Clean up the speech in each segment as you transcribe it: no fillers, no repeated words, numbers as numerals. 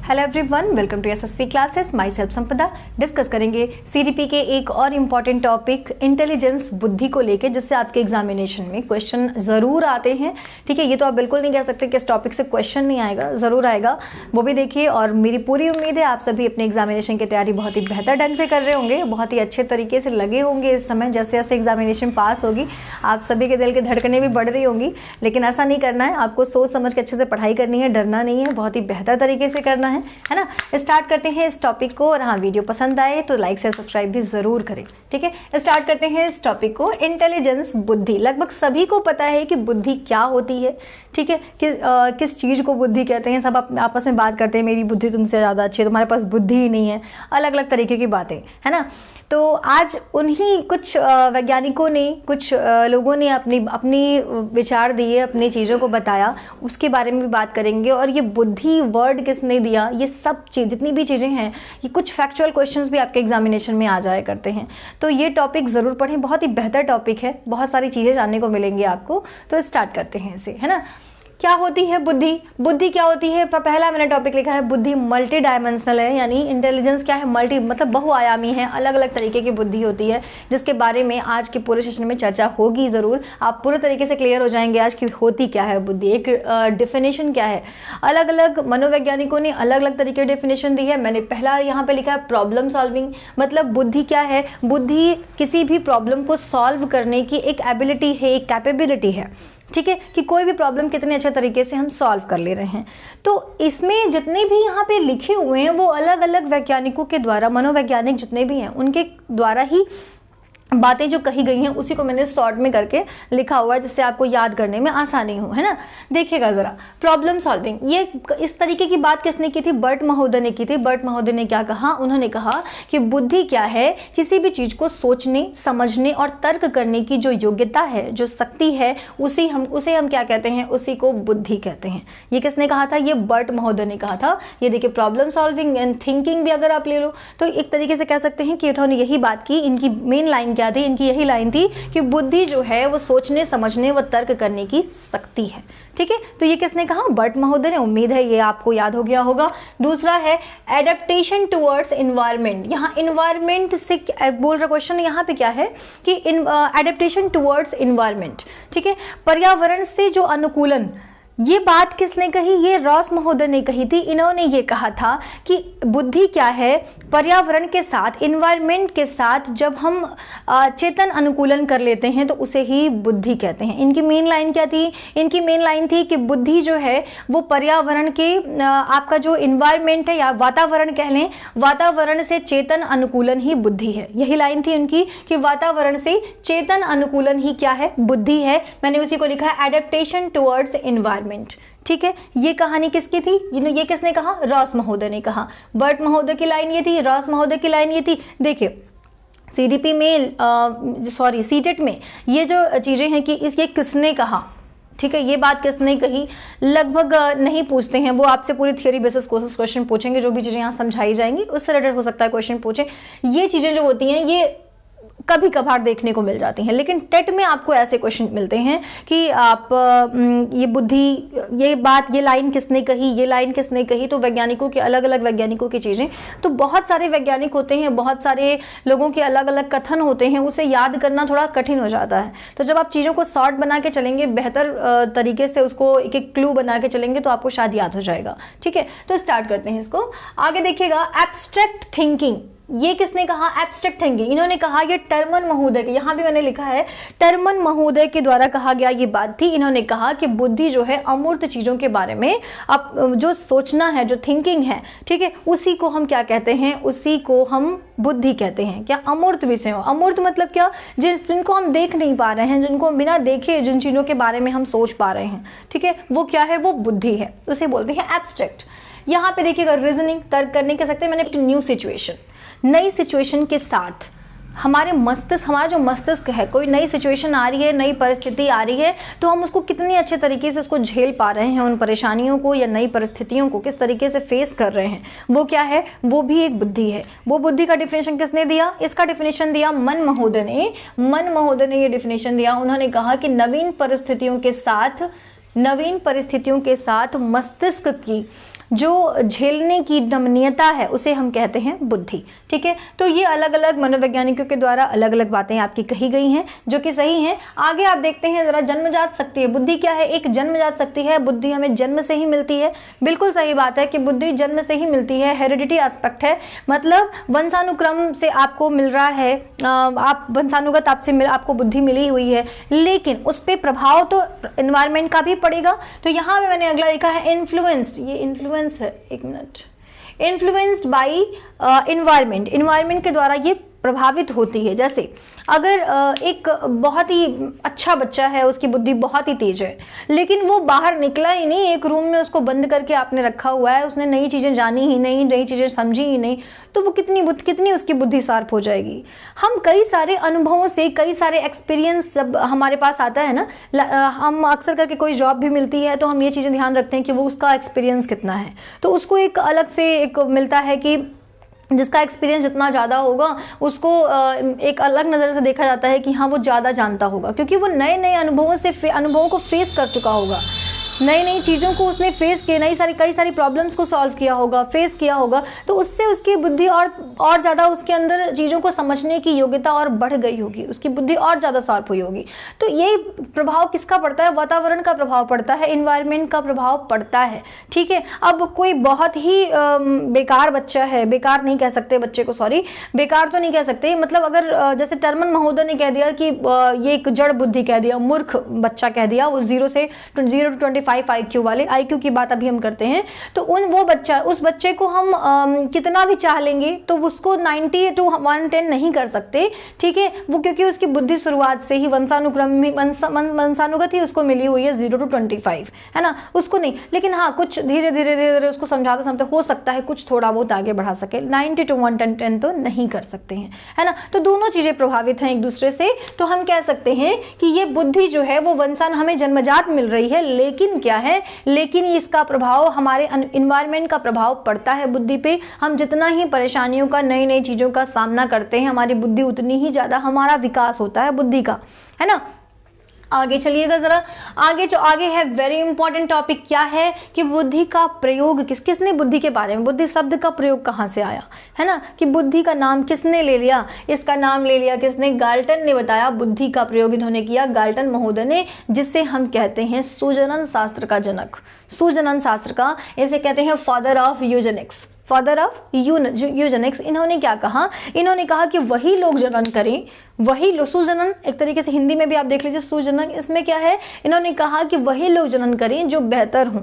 Hello everyone, welcome to SSV classes. Myself Sampada. Discuss करेंगे CDP के एक और इम्पॉर्टेंट टॉपिक इंटेलिजेंस, बुद्धि को लेके, जिससे आपके एग्जामिनेशन में क्वेश्चन ज़रूर आते हैं। ठीक है, ये तो आप बिल्कुल नहीं कह सकते कि इस टॉपिक से क्वेश्चन नहीं आएगा, ज़रूर आएगा, वो भी देखिए। और मेरी पूरी उम्मीद है आप सभी अपने एग्जामिनेशन की तैयारी बहुत ही बेहतर ढंग से कर रहे होंगे, बहुत ही अच्छे तरीके से लगे होंगे इस समय। जैसे जैसे एग्जामिनेशन पास होगी आप सभी के दिल की धड़कनें भी बढ़ रही होंगी, लेकिन ऐसा नहीं करना है, आपको सोच समझ के अच्छे से पढ़ाई करनी है, डरना नहीं है, बहुत ही बेहतर तरीके से करना है ना। स्टार्ट करते हैं इस टॉपिक को। और हाँ, वीडियो पसंद आए तो लाइक से सब्सक्राइब भी जरूर करें। ठीक है, स्टार्ट करते हैं इस टॉपिक को। इंटेलिजेंस, बुद्धि। लगभग सभी को पता है कि बुद्धि क्या होती है। ठीक है, किस चीज को बुद्धि कहते हैं। सब आपस में बात करते हैं, मेरी बुद्धि तुमसे ज़्यादा अच्छी है, तुम्हारे पास बुद्धि ही नहीं है, अलग अलग तरीके की बातें, है ना। तो आज उन्हीं कुछ वैज्ञानिकों ने, कुछ लोगों ने अपनी विचार दिए, अपनी चीज़ों को बताया, उसके बारे में भी बात करेंगे। और ये बुद्धि वर्ड किसने दिया, ये सब चीज़, जितनी भी चीज़ें हैं, ये कुछ फैक्चुअल क्वेश्चंस भी आपके एग्जामिनेशन में आ जाया करते हैं। तो ये टॉपिक ज़रूर पढ़ें, बहुत ही बेहतर टॉपिक है, बहुत सारी चीज़ें जानने को मिलेंगी आपको। तो स्टार्ट करते हैं इसे, है ना। क्या होती है बुद्धि? बुद्धि क्या होती है? पहला मैंने टॉपिक लिखा है बुद्धि मल्टी डायमेंशनल है, यानी इंटेलिजेंस क्या है, मल्टी मतलब बहुआयामी है, अलग अलग तरीके की बुद्धि होती है, जिसके बारे में आज के पूरे सेशन में चर्चा होगी ज़रूर। आप पूरे तरीके से क्लियर हो जाएंगे आज की होती क्या है बुद्धि, एक डेफिनेशन क्या है। अलग अलग मनोवैज्ञानिकों ने अलग अलग तरीके की डेफिनेशन दी है। मैंने पहला यहाँ पे लिखा है प्रॉब्लम सॉल्विंग। मतलब बुद्धि क्या है? बुद्धि किसी भी प्रॉब्लम को सॉल्व करने की एक एबिलिटी है, एक कैपेबिलिटी है। ठीक है, कि कोई भी प्रॉब्लम कितने अच्छे तरीके से हम सॉल्व कर ले रहे हैं। तो इसमें जितने भी यहाँ पे लिखे हुए हैं वो अलग अलग वैज्ञानिकों के द्वारा, मनोवैज्ञानिक जितने भी हैं उनके द्वारा ही बातें जो कही गई हैं, उसी को मैंने शॉर्ट में करके लिखा हुआ है, जिससे आपको याद करने में आसानी हो, है ना। देखिएगा जरा, प्रॉब्लम सॉल्विंग, ये इस तरीके की बात किसने की थी? बर्ट महोदय ने की थी। बर्ट महोदय ने क्या कहा? उन्होंने कहा कि बुद्धि क्या है? किसी भी चीज को सोचने, समझने और तर्क करने की जो योग्यता है, जो शक्ति है, उसे हम क्या कहते हैं? उसी को बुद्धि कहते हैं। ये किसने कहा था? ये बर्ट महोदय ने कहा था। ये देखिए, प्रॉब्लम सॉल्विंग एंड थिंकिंग भी अगर आप ले लो तो एक तरीके से कह सकते हैं कि इन्होंने यही बात की। इनकी मेन लाइन क्या थी? इनकी यही लाइन थी कि बुद्धि जो है वो सोचने, समझने व तर्क करने की शक्ति है। ठीक है, तो ये किसने कहा? बर्ट महोदय ने। उम्मीद है ये आपको याद हो गया होगा। दूसरा है एडेप्टेशन टुवर्ड्स एनवायरनमेंट। यहाँ एनवायरनमेंट से बोल रहा क्वेश्चन यहाँ पे क्या है कि एडेप्टेशन टुवर्ड्स एनवायरनमेंट। ठीक है, पर्यावरण से जो अनुकूलन, ये बात किसने कही? ये रॉस महोदय ने कही थी। इन्होंने ये कहा था कि बुद्धि क्या है? पर्यावरण के साथ, इन्वायरमेंट के साथ जब हम चेतन अनुकूलन कर लेते हैं तो उसे ही बुद्धि कहते हैं। इनकी मेन लाइन क्या थी? इनकी मेन लाइन थी कि बुद्धि जो है वो पर्यावरण के आपका जो इन्वायरमेंट है या वातावरण कह लें, वातावरण से चेतन अनुकूलन ही बुद्धि है। यही लाइन थी उनकी कि वातावरण से चेतन अनुकूलन ही क्या है? बुद्धि है। मैंने उसी को लिखा है एडेप्टेशन टुवर्ड्स एनवायरनमेंट। ठीक है, ये कहानी किसकी थी? ये किसने कहा? रॉस महोदय ने कहा। बर्ट महोदय की लाइन ये थी, रॉस महोदय की लाइन ये थी। देखिए, सीडीपी में सीटेट में ये जो चीजें हैं कि ये किसने कहा, ठीक है, ये बात किसने कही, लगभग नहीं पूछते हैं। वो आपसे पूरी थियोरी बेसिस क्वेश्चन पूछेंगे, जो भी चीजें यहाँ समझाई जाएंगी उससे रिलेटेड हो सकता है क्वेश्चन पूछे। ये चीजें जो होती हैं ये कभी कभार देखने को मिल जाती हैं, लेकिन टेट में आपको ऐसे क्वेश्चन मिलते हैं कि आप ये बुद्धि, ये बात, ये लाइन किसने कही, ये लाइन किसने कही। तो वैज्ञानिकों के, अलग अलग वैज्ञानिकों की चीज़ें, तो बहुत सारे वैज्ञानिक होते हैं, बहुत सारे लोगों के अलग अलग कथन होते हैं, उसे याद करना थोड़ा कठिन हो जाता है। तो जब आप चीज़ों को शॉर्ट बना के चलेंगे, बेहतर तरीके से उसको एक एक क्लू बना के चलेंगे, तो आपको शायद याद हो जाएगा। ठीक है, तो स्टार्ट करते हैं इसको। आगे देखिएगा, एब्स्ट्रैक्ट थिंकिंग। ये किसने कहा? Abstract thinking. इन्होंने कहा, ये टर्मन महोदय के, यहाँ भी मैंने लिखा है टर्मन महोदय के द्वारा कहा गया ये बात थी। इन्होंने कहा कि बुद्धि जो है अमूर्त चीजों के बारे में, अब जो सोचना है, जो थिंकिंग है, ठीक है, उसी को हम क्या कहते हैं? उसी को हम बुद्धि कहते हैं। क्या? अमूर्त विषय हो। अमूर्त मतलब क्या? जिनको हम देख नहीं पा रहे हैं, जिनको बिना देखे जिन चीजों के बारे में हम सोच पा रहे हैं, ठीक है, वो क्या है? वो बुद्धि है, उसे बोलते हैं एब्स्ट्रैक्ट। यहाँ पे देखिएगा, रीजनिंग, तर्क करने के सकते हैं। मैंने न्यू सिचुएशन, नई सिचुएशन के साथ हमारा जो मस्तिष्क है, कोई नई सिचुएशन आ रही है, नई परिस्थिति आ रही है, तो हम उसको कितने अच्छे तरीके से उसको झेल पा रहे हैं, उन परेशानियों को या नई परिस्थितियों को किस तरीके से फेस कर रहे हैं, वो क्या है? वो भी एक बुद्धि है। वो बुद्धि का डिफिनेशन किसने दिया? इसका डिफिनेशन दिया मन महोदय ने। मन महोदय ने ये डिफिनेशन दिया। उन्होंने कहा कि नवीन परिस्थितियों के साथ मस्तिष्क की जो झेलने की नमनीयता है उसे हम कहते हैं बुद्धि। ठीक है, तो ये अलग अलग मनोवैज्ञानिकों के द्वारा अलग अलग बातें आपकी कही गई हैं जो कि सही हैं। आगे आप देखते हैं जरा, जन्मजात शक्ति है। बुद्धि क्या है? एक जन्मजात शक्ति है। बुद्धि हमें जन्म से ही मिलती है। बिल्कुल सही बात है कि बुद्धि जन्म से ही मिलती है, हेरिडिटी एस्पेक्ट है, मतलब वंशानुक्रम से आपको मिल रहा है, आप वंशानुगत आपको बुद्धि मिली हुई है, लेकिन उस पर प्रभाव तो एनवायरमेंट का भी पड़ेगा। तो यहाँ पे मैंने अगला लिखा है इन्फ्लुएंस्ड, ये इन्फ्लुएंस है, एक minute, influenced by environment, environment के द्वारा ये प्रभावित होती है। जैसे अगर एक बहुत ही अच्छा बच्चा है, उसकी बुद्धि बहुत ही तेज है, लेकिन वो बाहर निकला ही नहीं, एक रूम में उसको बंद करके आपने रखा हुआ है, उसने नई चीज़ें जानी ही नहीं, नई चीज़ें समझी ही नहीं, तो वो कितनी उसकी बुद्धि शार्प हो जाएगी। हम कई सारे अनुभवों से, कई सारे एक्सपीरियंस जब हमारे पास आता है ना, हम अक्सर करके कोई जॉब भी मिलती है तो हम ये चीज़ें ध्यान रखते हैं कि वो उसका एक्सपीरियंस कितना है, तो उसको एक अलग से एक मिलता है कि जिसका एक्सपीरियंस जितना ज़्यादा होगा उसको एक अलग नज़र से देखा जाता है कि हाँ वो ज़्यादा जानता होगा, क्योंकि वो नए नए अनुभवों को फेस कर चुका होगा, नई नई चीज़ों को उसने फेस किया, कई सारी प्रॉब्लम्स को सॉल्व किया होगा, फेस किया होगा, तो उससे उसकी बुद्धि और ज़्यादा, उसके अंदर चीज़ों को समझने की योग्यता और बढ़ गई होगी, उसकी बुद्धि और ज़्यादा शार्प हुई होगी। तो ये प्रभाव किसका पड़ता है? वातावरण का प्रभाव पड़ता है, इन्वायरमेंट का प्रभाव पड़ता है। ठीक है, अब कोई बहुत ही बेकार बच्चा है, बेकार नहीं कह सकते बच्चे को, सॉरी बेकार तो नहीं कह सकते, मतलब अगर जैसे टर्मन महोदय ने कह दिया कि ये एक जड़ बुद्धि कह दिया, मूर्ख बच्चा कह दिया, वो 0 से 0 to 25 IQ वाले, IQ की बात अभी हम करते हैं, तो उस बच्चे को हम कितना भी चाह लेंगे तो उसको 90 to 110 नहीं कर सकते। ठीक है, वो क्योंकि उसकी बुद्धि शुरुआत से ही वंशानुगत ही उसको मिली हुई है 0 to 25, है ना, उसको नहीं, लेकिन हाँ कुछ धीरे धीरे उसको समझाते हो सकता है कुछ थोड़ा बहुत आगे बढ़ा सके, 90 to 110 तो नहीं कर सकते हैं, है ना। तो दोनों चीजें प्रभावित हैं एक दूसरे से, तो हम कह सकते हैं कि ये बुद्धि जो है वो हमें जन्मजात मिल रही है, लेकिन क्या है, लेकिन इसका प्रभाव हमारे इन्वायरमेंट का प्रभाव पड़ता है बुद्धि पे। हम जितना ही परेशानियों का, नई नई चीजों का सामना करते हैं, हमारी बुद्धि उतनी ही ज्यादा, हमारा विकास होता है बुद्धि का, है ना। आगे चलिएगा जरा, आगे है वेरी इंपॉर्टेंट टॉपिक, क्या है कि बुद्धि का प्रयोग किसने बुद्धि के बारे में, बुद्धि शब्द का प्रयोग कहाँ से आया, है ना, कि बुद्धि का नाम किसने ले लिया, इसका नाम ले लिया किसने, गाल्टन ने बताया, बुद्धि का प्रयोग इन्होंने किया, गाल्टन महोदय ने, जिससे हम कहते हैं सुजनन शास्त्र का जनक, सुजनन शास्त्र का, इसे कहते हैं father of Eugenix, father of Eugenix. इन्होंने क्या कहा, इन्होंने कहा कि वही लोग जनन करें, वही लोग, सुजनन एक तरीके से हिंदी में भी आप देख लीजिए सुजनन, इसमें क्या है, इन्होंने कहा कि वही लोग जनन करें जो बेहतर हों,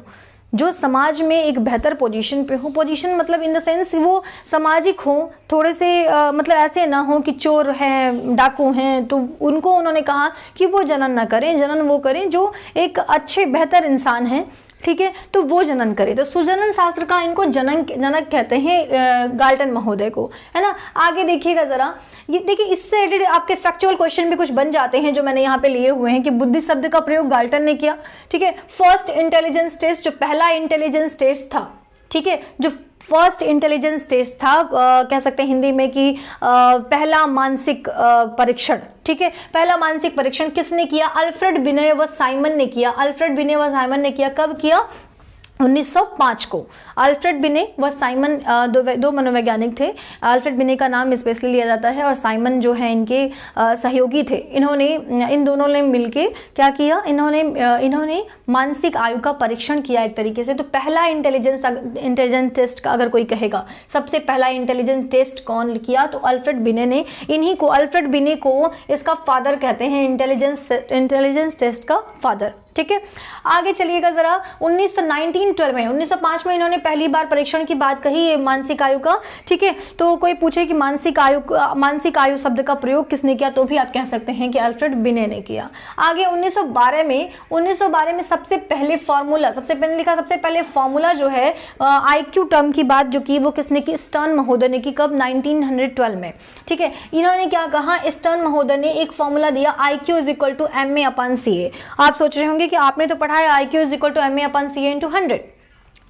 जो समाज में एक बेहतर पोजीशन पे हो, पोजीशन मतलब इन द सेंस वो सामाजिक हो, थोड़े से मतलब ऐसे ना हो कि चोर हैं, डाकू हैं, तो उनको उन्होंने कहा कि वो जनन ना करें, जनन वो करें जो एक अच्छे बेहतर इंसान हैं, ठीक है, तो वो जनन करे। तो सुजनन शास्त्र का इनको जनक कहते हैं गाल्टन महोदय को, है ना। आगे देखिएगा जरा, ये देखिए इससे रिलेटेड आपके फैक्चुअल क्वेश्चन भी कुछ बन जाते हैं जो मैंने यहाँ पे लिए हुए हैं कि बुद्धि शब्द का प्रयोग गाल्टन ने किया, ठीक है। फर्स्ट इंटेलिजेंस टेस्ट, जो पहला इंटेलिजेंस टेस्ट था, ठीक है, जो फर्स्ट इंटेलिजेंस टेस्ट था, कह सकते हैं हिंदी में कि पहला मानसिक परीक्षण, ठीक है, पहला मानसिक परीक्षण किसने किया, अल्फ्रेड बिने व साइमन ने किया, अल्फ्रेड बिने व साइमन ने किया, कब किया, 1905 को। अल्फ्रेड बिने व साइमन दो मनोवैज्ञानिक थे, अल्फ्रेड बिने का नाम स्पेशली लिया जाता है और साइमन जो है इनके सहयोगी थे। इन दोनों ने मिलके क्या किया, इन्होंने मानसिक आयु का परीक्षण किया एक तरीके से। तो पहला इंटेलिजेंस टेस्ट का अगर कोई कहेगा सबसे पहला इंटेलिजेंस टेस्ट कौन किया, तो अल्फ्रेड बिने ने, इन्हीं को, अल्फ्रेड बिने को इसका फादर कहते हैं, इंटेलिजेंस टेस्ट का फादर, ठीक है। आगे चलिएगा जरा, 1912 में 1905 में इन्होंने पहली बार परीक्षण की बात कही मानसिक आयु का, ठीक है। तो कोई पूछे कि मानसिक आयु शब्द का प्रयोग किसने किया, तो भी आप कह सकते हैं कि अल्फ्रेड बिने ने किया। आगे 1912 में सबसे पहले फॉर्मूला जो है आईक्यू टर्म की बात जो की, वो किसने की, स्टर्न महोदय ने की, कब, 1912 में, ठीक है। इन्होंने क्या कहा, स्टर्न महोदय ने एक फॉर्मूला दिया, IQ = MA/CA। आप सोच रहे होंगे कि आपने तो पढ़ा है IQ = MA/CA × 100,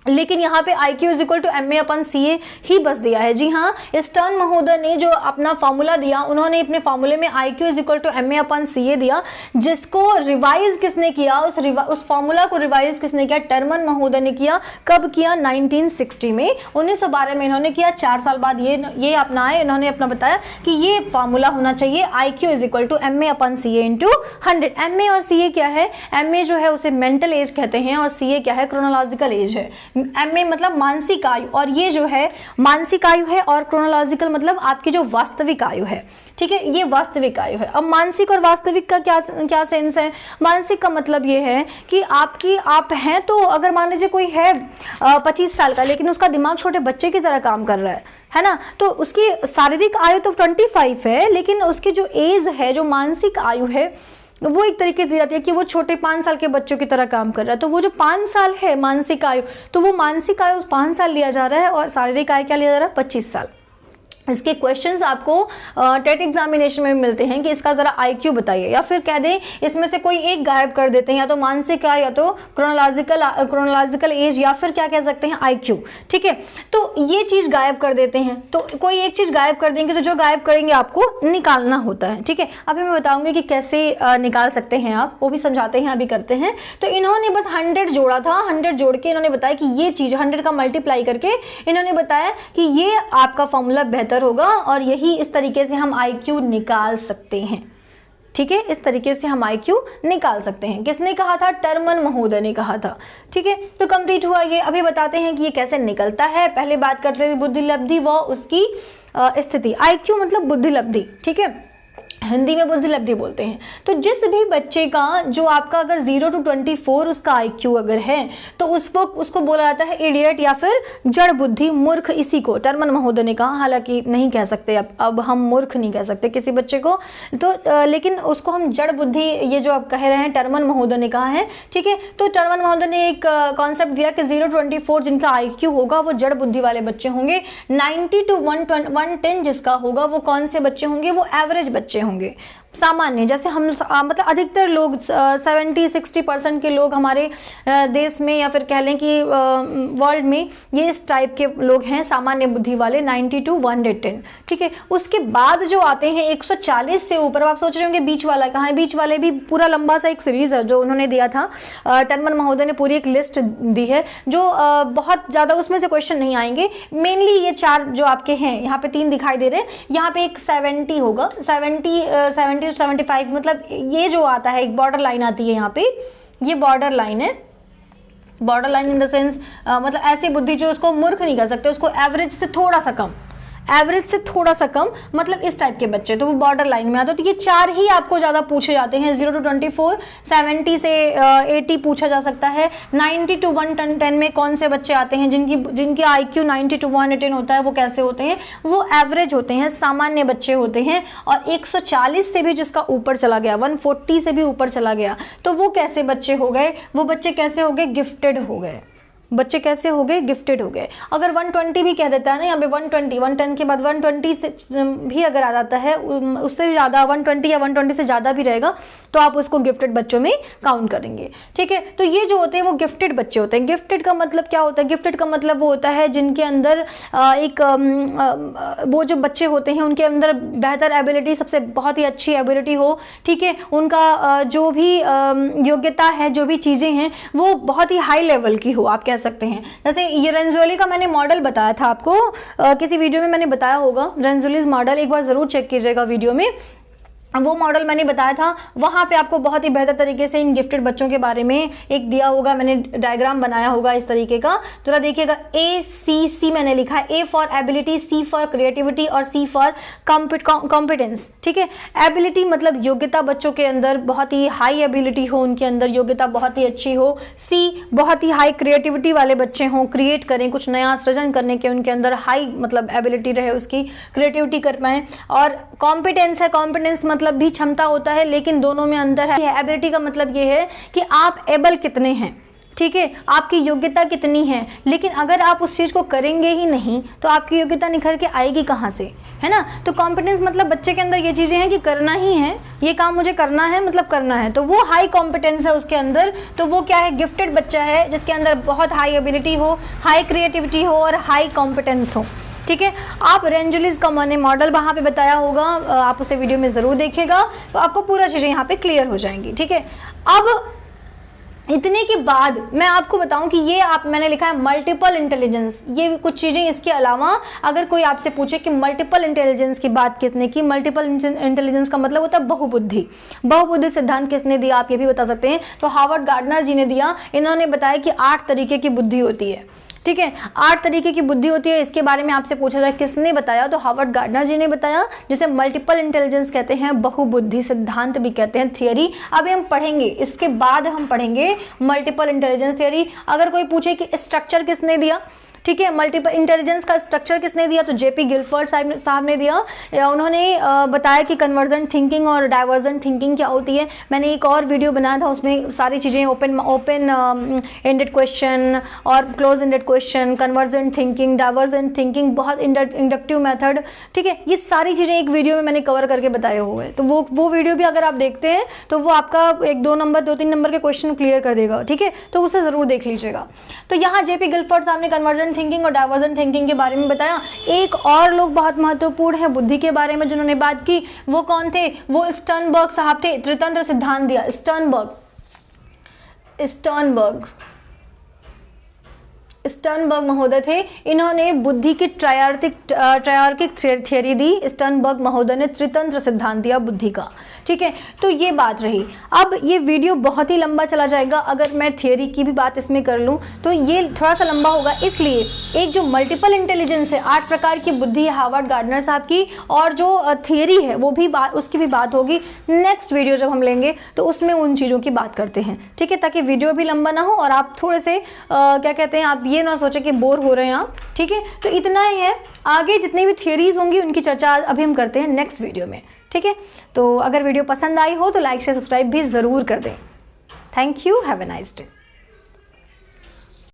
लेकिन यहाँ पे IQ is equal to MA/CA ही बस दिया है। जी हाँ, स्टर्न महोदय ने जो अपना फॉर्मूला दिया, उन्होंने अपने फॉर्मूले में IQ is equal to MA/CA दिया, जिसको रिवाइज किसने किया, उस फॉर्मूला को रिवाइज किसने किया, टर्मन महोदय ने किया। कब किया? 1960 में, 1912 में इन्होंने किया। 4 साल बाद ये अपनाए, इन्होंने अपना बताया कि ये फॉर्मूला होना चाहिए IQ is equal to MA/CA into 100। MA और CA क्या है? MA जो है उसे मेंटल एज कहते हैं और CA क्या है? क्रोनोलॉजिकल एज है। MA मतलब मानसिक आयु, और ये जो है मानसिक आयु है, और क्रोनोलॉजिकल मतलब आपकी जो वास्तविक आयु है। ठीक है, ये वास्तविक आयु है। अब मानसिक और वास्तविक का क्या सेंस है? मानसिक का मतलब ये है कि आप हैं, तो अगर मान लीजिए कोई है 25 साल का, लेकिन उसका दिमाग छोटे बच्चे की तरह काम कर रहा है ना, तो उसकी शारीरिक आयु तो 25 है, लेकिन उसकी जो एज है, जो मानसिक आयु है, वो एक तरीके से दी जाती है कि वो छोटे 5 साल के बच्चों की तरह काम कर रहा है। तो वो जो 5 साल है मानसिक आयु, तो वो मानसिक आयु 5 साल लिया जा रहा है, और शारीरिक आयु क्या लिया जा रहा है? 25 साल। इसके क्वेश्चंस आपको टेट एग्जामिनेशन में मिलते हैं कि इसका जरा IQ बताइए, या फिर कह दें इसमें से कोई एक गायब कर देते हैं, या तो मानसिक आयु, या तो क्रोनोलॉजिकल एज, या फिर क्या कह सकते हैं IQ। ठीक है, तो ये चीज गायब कर देते हैं, तो कोई एक चीज गायब कर देंगे, तो जो गायब करेंगे आपको निकालना होता है। ठीक है, अभी मैं बताऊंगी कि कैसे निकाल सकते हैं आप, वो भी समझाते हैं, अभी करते हैं। तो इन्होंने बस 100 जोड़ा था, 100 जोड़ के इन्होंने बताया कि ये चीज 100 का मल्टीप्लाई करके इन्होंने बताया कि ये आपका फॉर्मूला बेहतर होगा, और यही इस तरीके से हम IQ निकाल सकते हैं। ठीक है, इस तरीके से हम IQ निकाल सकते हैं। किसने कहा था? टर्मन महोदय ने कहा था। ठीक है, तो कंप्लीट हुआ ये। अभी बताते हैं कि ये कैसे निकलता है। पहले बात करते हैं बुद्धि लब्धि व उसकी स्थिति। IQ मतलब बुद्धि लब्धि। ठीक है, हिंदी में बुद्धि लब्धि बोलते हैं। तो जिस भी बच्चे का जो आपका अगर 0 to 24 उसका IQ अगर है, तो उसको बोला जाता है इडियट, या फिर जड़ बुद्धि, मूर्ख। इसी को टर्मन महोदय ने कहा, हालांकि नहीं कह सकते अब हम मूर्ख नहीं कह सकते किसी बच्चे को, तो लेकिन उसको हम जड़ बुद्धि, ये जो आप कह रहे हैं टर्मन महोदय ने कहा है। ठीक है, तो टर्मन महोदय ने एक कॉन्सेप्ट दिया कि 0 to 24 जिनका IQ होगा वो जड़ बुद्धि वाले बच्चे होंगे। 90 to 110 जिसका होगा वो कौन से बच्चे होंगे? वो एवरेज बच्चे होंगे, सामान्य। जैसे हम मतलब अधिकतर लोग 70-60% के लोग हमारे देश में, या फिर कह लें कि वर्ल्ड में, ये इस टाइप के लोग हैं, सामान्य बुद्धि वाले, 90 to 110। ठीक है, उसके बाद जो आते हैं 140 से ऊपर। आप सोच रहे होंगे बीच वाला कहाँ है? बीच वाले भी पूरा लंबा सा एक सीरीज है जो उन्होंने दिया था, टर्मन महोदय ने पूरी एक लिस्ट दी है, जो बहुत ज्यादा उसमें से क्वेश्चन नहीं आएंगे। मेनली ये 4 जो आपके हैं, यहाँ पे 3 दिखाई दे रहे हैं, यहाँ पे एक 70 होगा, 70 to 75, मतलब ये जो आता है एक बॉर्डर लाइन आती है यहाँ पे, ये बॉर्डर लाइन है। Border line in the sense मतलब ऐसी बुद्धि जो उसको मूर्ख नहीं कर सकते, उसको एवरेज से थोड़ा सा कम, एवरेज से थोड़ा सा कम, मतलब इस टाइप के बच्चे, तो वो बॉर्डर लाइन में आते हैं। तो ये 4 ही आपको ज्यादा पूछे जाते हैं। 0 to 24, 70 से 80 पूछा जा सकता है। 90 to 110 में कौन से बच्चे आते हैं जिनकी IQ 90 to 110 होता है, वो कैसे होते हैं? वो एवरेज होते हैं, सामान्य बच्चे होते हैं। और 140 से भी जिसका ऊपर चला गया, 140 से भी ऊपर चला गया, तो वो कैसे बच्चे हो गए? वो बच्चे कैसे हो गए? गिफ्टेड हो गए। बच्चे कैसे हो गए? गिफ्टेड हो गए। अगर 120 भी कह देता है ना, यहाँ पे 110 के बाद 120 से भी अगर आ जाता है, उससे भी ज़्यादा 120 या 120 से ज़्यादा भी रहेगा, तो आप उसको गिफ्टेड बच्चों में काउंट करेंगे। ठीक है, तो ये जो होते हैं वो गिफ्टेड बच्चे होते हैं। गिफ्टेड का मतलब क्या होता है? गिफ्टेड का मतलब वो होता है जिनके अंदर वो जो बच्चे होते हैं उनके अंदर बेहतर एबिलिटी, सबसे बहुत ही अच्छी एबिलिटी हो। ठीक है, उनका जो भी योग्यता है, जो भी चीज़ें हैं, वो बहुत ही हाई लेवल की हो, आप कह सकते हैं। जैसे ये रेंजुएली का मैंने मॉडल बताया था आपको, किसी वीडियो में मैंने बताया होगा। रेंजुएलीज मॉडल एक बार जरूर चेक कीजिएगा वीडियो में, वो मॉडल मैंने बताया था। वहाँ पे आपको बहुत ही बेहतर तरीके से इन गिफ्टेड बच्चों के बारे में एक दिया होगा, मैंने डायग्राम बनाया होगा इस तरीके का। जरा देखिएगा, ACC मैंने लिखा है, A for ability, C for creativity और C फॉर कॉम्पिटेंस। ठीक है, एबिलिटी मतलब योग्यता, बच्चों के अंदर बहुत ही हाई एबिलिटी हो, उनके अंदर योग्यता बहुत ही अच्छी हो। C बहुत ही हाई क्रिएटिविटी वाले बच्चे हों, क्रिएट करें, कुछ नया सृजन करने के उनके अंदर हाई मतलब एबिलिटी रहे, उसकी क्रिएटिविटी कर पाए। और कॉम्पिटेंस है, कॉम्पिटेंस मतलब भी क्षमता होता है, लेकिन दोनों में अंतर है। एबिलिटी का मतलब ये है कि आप एबल कितने हैं, ठीक है, आपकी योग्यता कितनी है। लेकिन अगर आप उस चीज को करेंगे ही नहीं तो आपकी योग्यता निखर के आएगी कहाँ से, है ना। तो कॉम्पिटेंस मतलब बच्चे के अंदर ये चीज़ें हैं कि करना ही है, ये काम मुझे करना है, मतलब करना है, तो वो हाई कॉम्पिटेंस है उसके अंदर। तो वो क्या है, गिफ्टेड बच्चा है जिसके अंदर बहुत हाई एबिलिटी हो, हाई क्रिएटिविटी हो और हाई कॉम्पिटेंस हो। ठीक है, आप रेंजुलिस का मैंने मॉडल वहाँ पे बताया होगा, आप उसे वीडियो में ज़रूर देखिएगा, तो आपको पूरा चीज़ें यहाँ पे क्लियर हो जाएंगी। ठीक है, अब इतने के बाद मैं आपको बताऊं कि ये मैंने लिखा है मल्टीपल इंटेलिजेंस, ये कुछ चीज़ें इसके अलावा अगर कोई आपसे पूछे कि मल्टीपल इंटेलिजेंस की बात किसने की, मल्टीपल इंटेलिजेंस का मतलब होता है बहुबुद्धि। बहुबुद्धि सिद्धांत किसने दिया आप ये भी बता सकते हैं, तो हार्वर्ड गार्डनर जी ने दिया। इन्होंने बताया कि 8 तरीके की बुद्धि होती है। ठीक है, 8 तरीके की बुद्धि होती है। इसके बारे में आपसे पूछा जाए किसने बताया, तो हार्वर्ड गार्डनर जी ने बताया, जिसे मल्टीपल इंटेलिजेंस कहते हैं, बहुबुद्धि सिद्धांत भी कहते हैं, थियरी। अभी हम पढ़ेंगे, इसके बाद हम पढ़ेंगे मल्टीपल इंटेलिजेंस थियरी। अगर कोई पूछे कि स्ट्रक्चर किसने दिया, ठीक है, मल्टीपल इंटेलिजेंस का स्ट्रक्चर किसने दिया, तो जेपी गिलफर्ड साहब ने दिया। उन्होंने बताया कि कन्वर्जेंट थिंकिंग और डाइवर्जेंट थिंकिंग क्या होती है। मैंने एक और वीडियो बनाया था, उसमें सारी चीज़ें ओपन एंडेड क्वेश्चन और close ended question, convergent thinking, divergent thinking, बहुत इंडक्टिव मेथड, ठीक है, ये सारी चीज़ें एक वीडियो में मैंने कवर करके बताए हुए हैं। तो वो वीडियो भी अगर आप देखते हैं तो वो आपका 1-2 नंबर 2-3 नंबर के क्वेश्चन क्लियर कर देगा। ठीक है, तो उसे ज़रूर देख लीजिएगा। तो यहाँ जेपी गिलफर्ड साहब ने कन्वर्जेंट थिंकिंग और डाइवर्जेंट थिंकिंग के बारे में बताया। एक और लोग बहुत महत्वपूर्ण है बुद्धि के बारे में जिन्होंने बात की, वो कौन थे, वो स्टर्नबर्ग साहब थे। त्रितंत्र सिद्धांत दिया, स्टर्नबर्ग महोदय थे। इन्होंने बुद्धि की ट्रायर्किक थियरी दी। स्टर्नबर्ग महोदय ने त्रितंत्र सिद्धांत दिया बुद्धि का। ठीक है, तो ये बात रही। अब ये वीडियो बहुत ही लंबा चला जाएगा, अगर मैं थियरी की भी बात इसमें कर लूँ तो ये थोड़ा सा लंबा होगा। इसलिए एक जो मल्टीपल इंटेलिजेंस है, 8 प्रकार की बुद्धि है हार्वर्ड गार्डनर साहब की, और जो थियरी है वो भी उसकी भी बात होगी। नेक्स्ट वीडियो जब हम लेंगे तो उसमें उन चीज़ों की बात करते हैं। ठीक है, ताकि वीडियो भी लंबा ना हो और आप थोड़े से क्या कहते हैं, आप ये ना सोचे कि बोर हो रहे हैं आप। ठीक है, तो इतना ही है। आगे जितनी भी थियरीज होंगी उनकी चर्चा अभी हम करते हैं नेक्स्ट वीडियो में। ठीक है, तो अगर वीडियो पसंद आई हो तो लाइक शेयर सब्सक्राइब भी ज़रूर कर दें। Thank you, have a nice day.